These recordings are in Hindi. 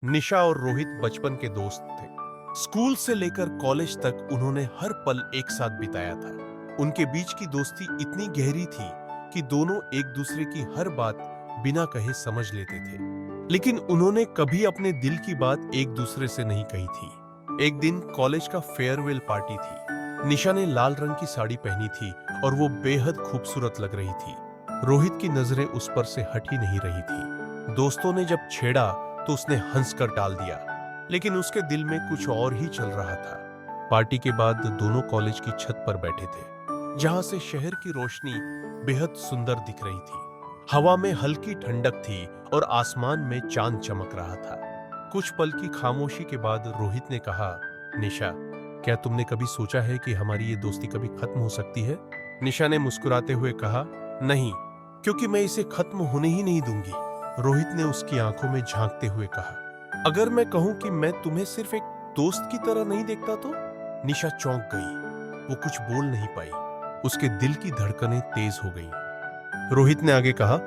निशा और रोहित बचपन के दोस्त थे। स्कूल से लेकर कॉलेज तक उन्होंने हर पल एक साथ बिताया था। उनके बीच की दोस्ती इतनी गहरी थी कि दोनों एक दूसरे की हर बात बिना कहे समझ लेते थे। लेकिन उन्होंने कभी अपने दिल की बात एक दूसरे से नहीं कही थी। एक दिन कॉलेज का फेयरवेल पार्टी थी। निशा ने लाल रंग की साड़ी पहनी थी और वो बेहद खूबसूरत लग रही थी। रोहित की नजरें उस पर से हट ही नहीं रही थी। दोस्तों ने जब छेड़ा तो उसने हंसकर टाल दिया, लेकिन उसके दिल में कुछ और ही चल रहा था। पार्टी के बाद दोनों कॉलेज की छत पर बैठे थे, जहां से शहर की रोशनी बेहद सुंदर दिख रही थी। हवा में हल्की ठंडक थी और आसमान में चांद चमक रहा था। कुछ पल की खामोशी के बाद रोहित ने कहा, निशा, क्या तुमने कभी सोचा है कि हमारी ये दोस्ती कभी खत्म हो सकती है? निशा ने मुस्कुराते हुए कहा, नहीं, क्योंकि मैं इसे खत्म होने ही नहीं दूंगी। रोहित ने उसकी आंखों में झांकते हुए कहा, अगर मैं कहूं कि मैं तुम्हें सिर्फ एक दोस्त की तरह नहीं देखता तो? निशा चौंक गई। वो कुछ बोल नहीं पाई। उसके दिल की धड़कनें तेज हो गईं। रोहित ने आगे कहा,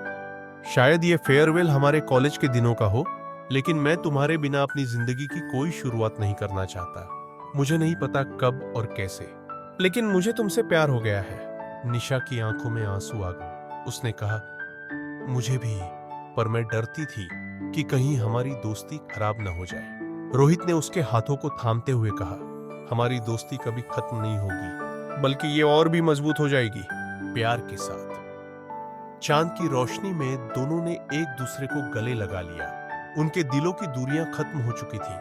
शायद ये फेयरवेल हमारे कॉलेज के दिनों का हो, लेकिन मैं तुम्हारे बिना अपनी जिंदगी की कोई शुरुआत नहीं करना चाहता। मुझे नहीं पता कब और कैसे, लेकिन मुझे तुमसे प्यार हो गया है। निशा की आंखों में आंसू आ गए। उसने कहा, मुझे भी, पर मैं डरती थी कि कहीं हमारी दोस्ती खराब न हो जाए। रोहित ने उसके हाथों को थामते हुए कहा, हमारी दोस्ती कभी खत्म नहीं होगी, बल्कि ये और भी मजबूत हो जाएगी, प्यार के साथ। चांद की रोशनी में दोनों ने एक दूसरे को गले लगा लिया। उनके दिलों की दूरियां खत्म हो चुकी थी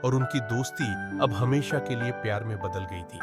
और उनकी दोस्ती अब हमेशा के लिए प्यार में बदल गई थी।